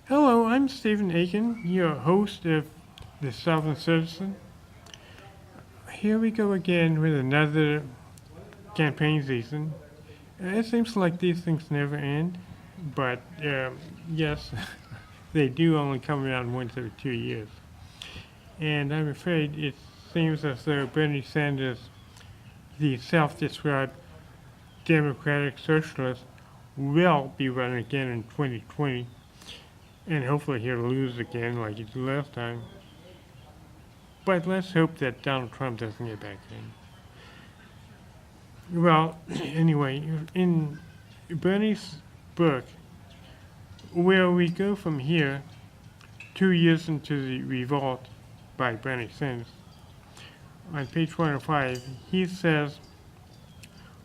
Hello, I'm Stephen Aiken, your host of the Southern Citizen. Here we go again with another campaign season. It seems like these things never end, but yes, they do only come around once every 2 years. And I'm afraid it seems as though Bernie Sanders, the self-described Democratic Socialist, will be running again in 2020, and hopefully he'll lose again like he did last time. But let's hope that Donald Trump doesn't get back in. Well, anyway, in Bernie's book, where we go from here, 2 years into the Revolt by Bernie Sanders, on page 105, he says,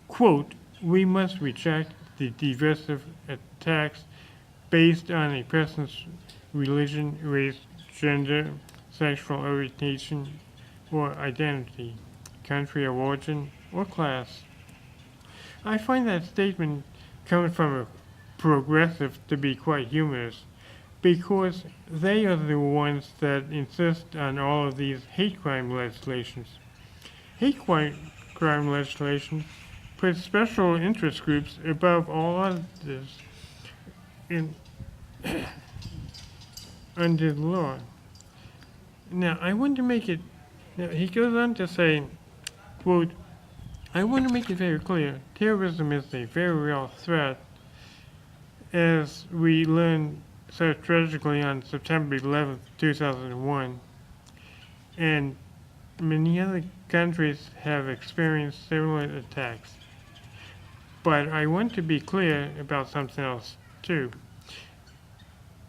quote, "We must reject the divisive attacks based on a person's religion, race, gender, sexual orientation, or identity, country of origin, or class." I find that statement coming from a progressive to be quite humorous because they are the ones that insist on all of these hate crime legislations. Hate crime legislation puts special interest groups above all others in under the law. Now, I want to make it, now he goes on to say, quote, "I want to make it very clear, terrorism is a very real threat, as we learned so tragically on September 11th, 2001, and many other countries have experienced similar attacks. But I want to be clear about something else, too.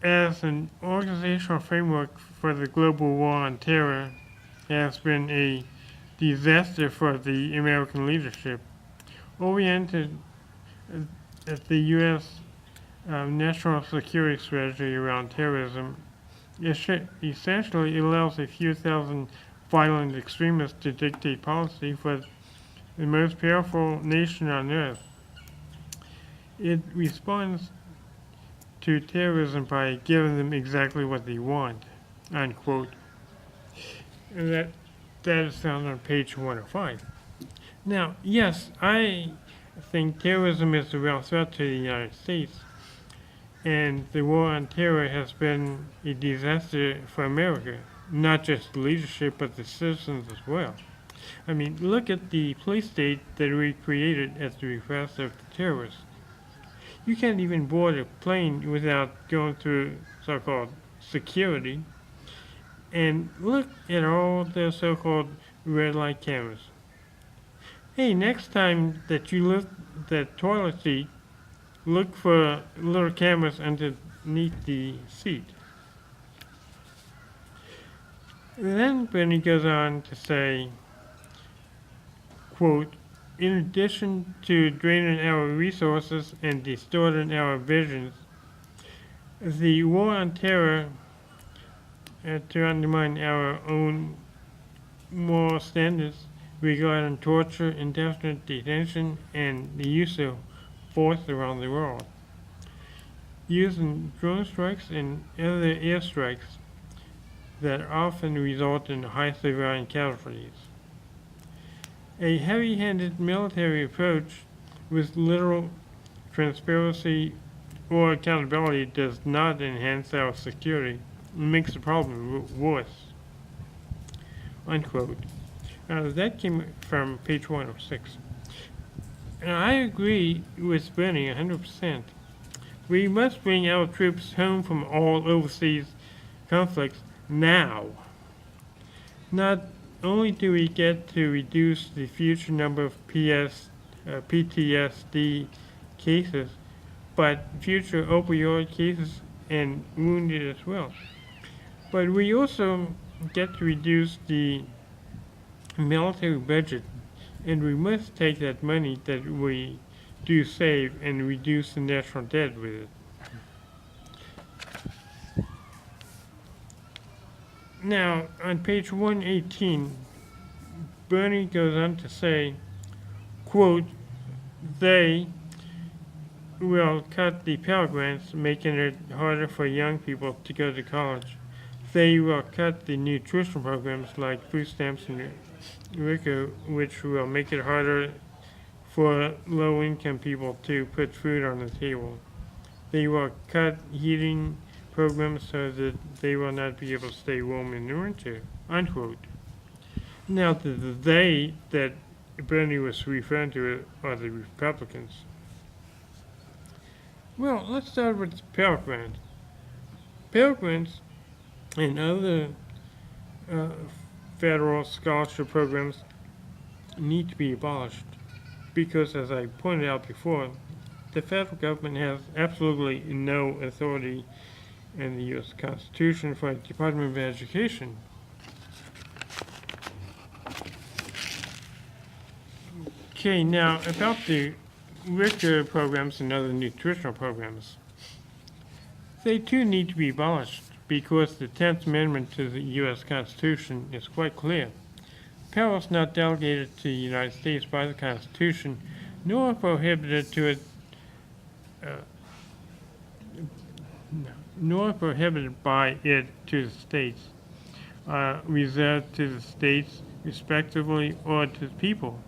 As an organizational framework for the global war on terror has been a disaster for the American leadership, oriented at the U.S. National security strategy around terrorism essentially allows a few thousand violent extremists to dictate policy for the most powerful nation on earth. It responds to terrorism by giving them exactly what they want," unquote. And that is found on page 105. Now, yes, I think terrorism is a real threat to the United States, and the war on terror has been a disaster for America, not just the leadership, but the citizens as well. I mean, look at the police state that we created at the request of the terrorists. You can't even board a plane without going through so-called security. And look at all the so-called red light cameras. Hey, next time that you lift the toilet seat, look for little cameras underneath the seat. And then Bernie goes on to say, quote, "In addition to draining our resources and distorting our visions, the war on terror to undermine our own moral standards regarding torture, indefinite detention, and the use of force around the world, using drone strikes and other airstrikes that often result in high civilian casualties. A heavy-handed military approach with little transparency or accountability does not enhance our security. It makes the problem worse," unquote. That came from page 106. And I agree with Bernie 100%. We must bring our troops home from all overseas conflicts now. Not only do we get to reduce the future number of PTSD cases, but future opioid cases and wounded as well. But we also get to reduce the military budget, and we must take that money that we do save and reduce the national debt with it. Now, on page 118, Bernie goes on to say, quote, "They, will cut the Pell Grants, making it harder for young people to go to college. They will cut the nutrition programs like food stamps and WICA, which will make it harder for low-income people to put food on the table. They will cut heating programs so that they will not be able to stay warm in the winter, unquote. Now, the they that Bernie was referring to are the Republicans. Well, let's start with Pell Grants. Pell Grants and other uh, federal scholarship programs need to be abolished because, as I pointed out before, the federal government has absolutely no authority in the U.S. Constitution for the Department of Education. Okay, now about the WICA programs and other nutritional programs. They too need to be abolished because the 10th Amendment to the U.S. Constitution is quite clear. Powers not delegated to the United States by the Constitution, nor prohibited to it, nor prohibited by it to the states, reserved to the states respectively or to the people,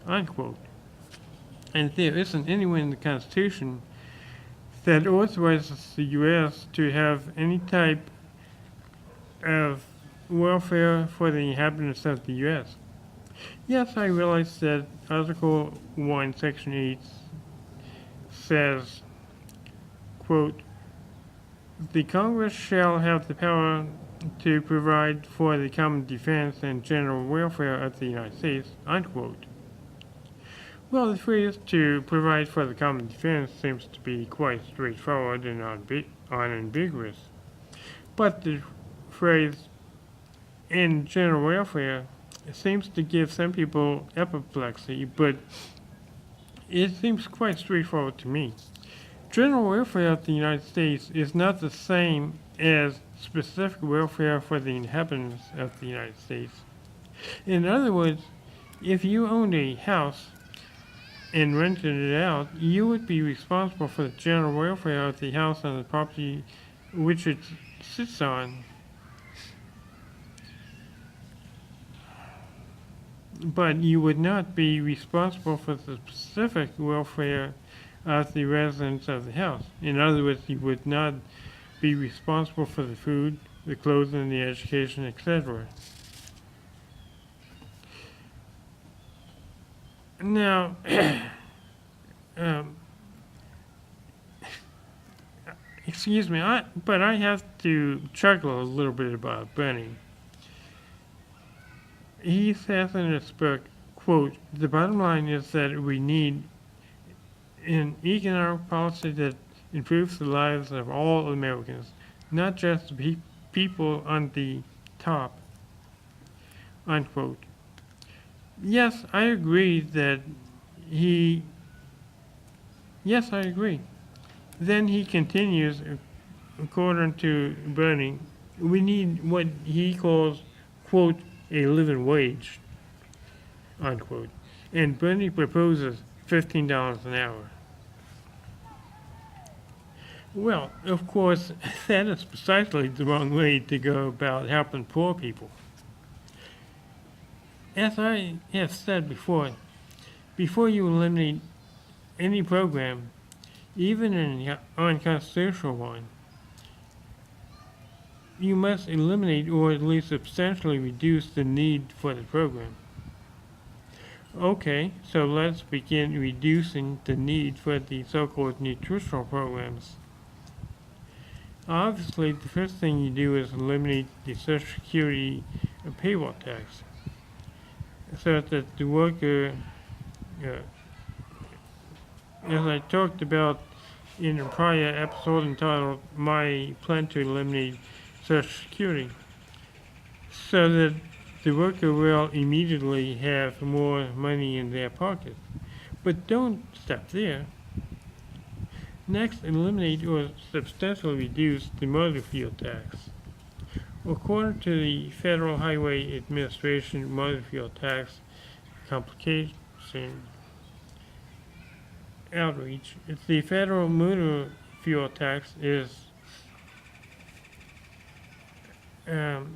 unquote. And there isn't anywhere in the Constitution that authorizes the U.S. to have any type of welfare for the inhabitants of the U.S. Yes, I realize that Article 1, Section 8 says, quote, the Congress shall have the power to provide for the common defense and general welfare of the United States, unquote. Well, the phrase to provide for the common defense seems to be quite straightforward and unambiguous. But the phrase in general welfare seems to give some people apoplexy, but it seems quite straightforward to me. General welfare of the United States is not the same as specific welfare for the inhabitants of the United States. In other words, if you owned a house and rented it out, you would be responsible for the general welfare of the house and the property which it sits on. But you would not be responsible for the specific welfare of the residents of the house. In other words, you would not be responsible for the food, the clothing, the education, etc. Now, excuse me, but I have to chuckle a little bit about Bernie. He says in his book, quote, the bottom line is that we need an economic policy that improves the lives of all Americans, not just the people on the top, unquote. Yes, I agree that yes, I agree. Then he continues, according to Bernie, we need what he calls, quote, a living wage, unquote. And Bernie proposes $15 an hour. Well, of course, that is precisely the wrong way to go about helping poor people. As I have said before you eliminate any program, even an unconstitutional one, you must eliminate or at least substantially reduce the need for the program. Okay, so let's begin reducing the need for the so-called nutritional programs. Obviously, the first thing you do is eliminate the Social Security payroll tax, so that the worker, as I talked about in a prior episode entitled My Plan to Eliminate Social Security, so that the worker will immediately have more money in their pocket. But don't stop there. Next, eliminate or substantially reduce the motor fuel tax. According to the Federal Highway Administration motor fuel tax complication, outreach. It's the federal motor fuel tax is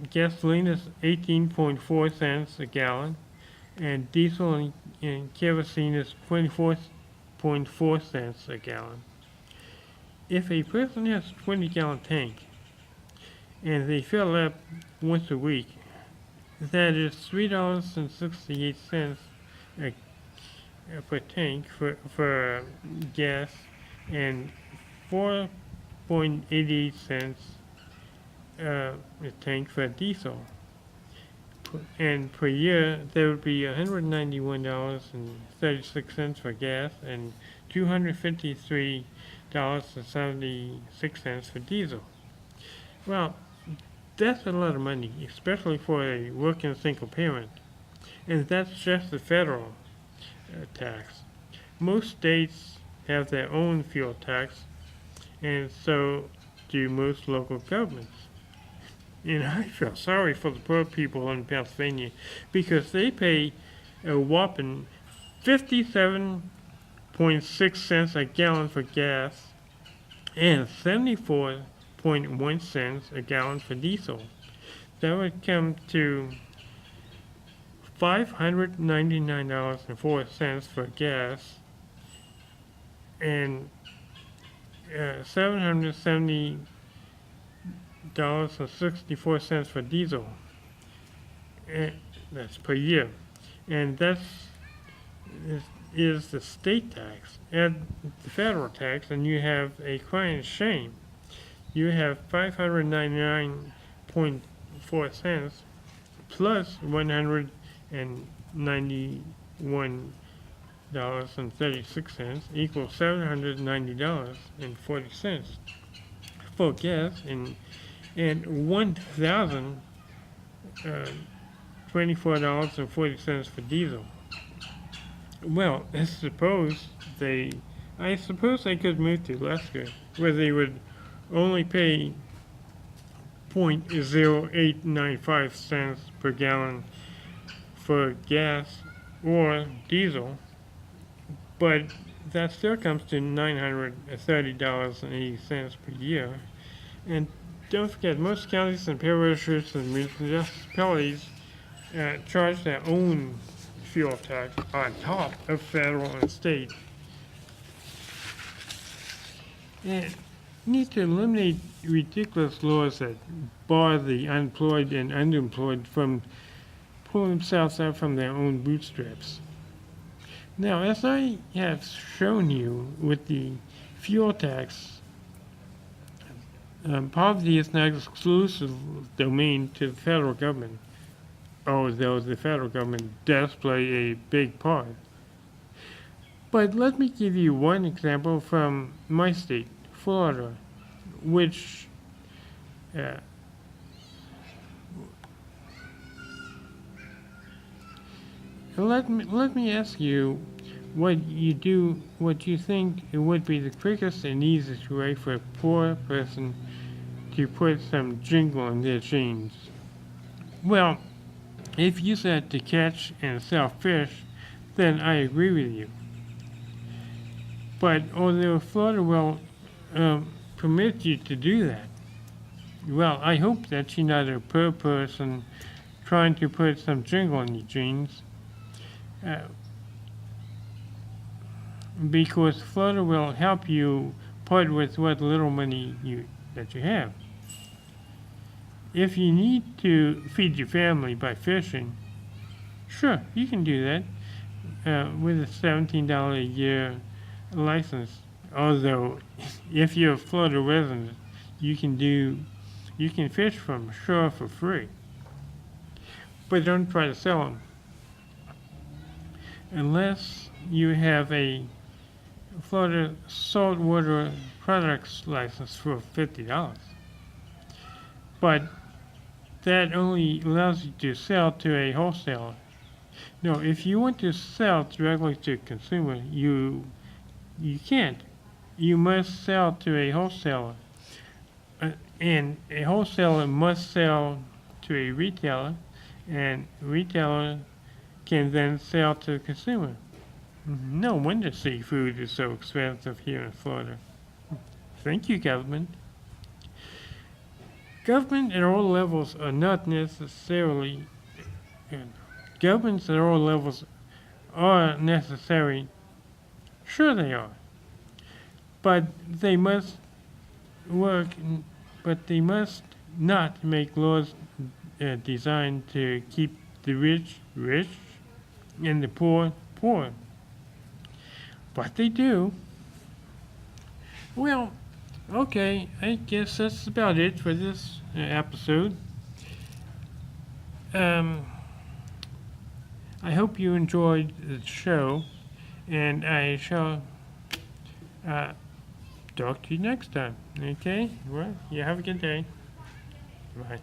gasoline is 18.4 cents a gallon, and diesel and kerosene is 24.4 cents a gallon. If a person has a 20-gallon tank and they fill up once a week, that is $3.68 per tank for gas and 4.88 cents a tank for diesel. And per year, there would be $191.36 for gas and $253.76 for diesel. Well, that's a lot of money, especially for a working single parent. And that's just the federal tax. Most states have their own fuel tax, and so do most local governments. And I feel sorry for the poor people in Pennsylvania because they pay a whopping 57.6 cents a gallon for gas and 74.1 cents a gallon for diesel. That would come to $599.04 for gas and $770.64 for diesel. And that's per year. And is the state tax. Add the federal tax, and you have a crying shame. You have 599.4 cents plus $191.36 equals $790.40 for gas and $1,024.40 for diesel. Well, I suppose they could move to Alaska, where they would only pay 0.0895 cents per gallon for gas or diesel, but that still comes to $930.80 per year. And don't forget, most counties and parishes and municipalities charge their own fuel tax on top of federal and state. And need to eliminate ridiculous laws that bar the unemployed and underemployed from pulling themselves out from their own bootstraps. Now, as I have shown you with the fuel tax, poverty is not exclusive domain to the federal government, although the federal government does play a big part. But let me give you one example from my state, Florida, which let me ask you what you think it would be the quickest and easiest way for a poor person to put some jingle in their jeans. Well, if you said to catch and sell fish, then I agree with you. But although Florida will permit you to do that, well, I hope that you're not a poor person trying to put some jingle in your jeans. Because Florida will help you part with what little money that you have. If you need to feed your family by fishing, sure, you can do that with a $17 a year license. Although, if you're a Florida resident, you can fish from shore for free. But don't try to sell them unless you have a Florida saltwater products license for $50. But that only allows you to sell to a wholesaler. No, if you want to sell directly to a consumer, you can't. You must sell to a wholesaler. And a wholesaler must sell to a retailer, and retailer can then sell to the consumer. No wonder seafood is so expensive here in Florida. Thank you, government. Government at all levels are not necessarily. uh, Governments at all levels are necessary. Sure, they are. But they must work. But they must not make laws designed to keep the rich rich and the poor poor. But they do. Well, okay, I guess that's about it for this episode. Um, I hope you enjoyed the show, and I shall uh, talk to you next time. Okay? Well, you have a good day. Bye.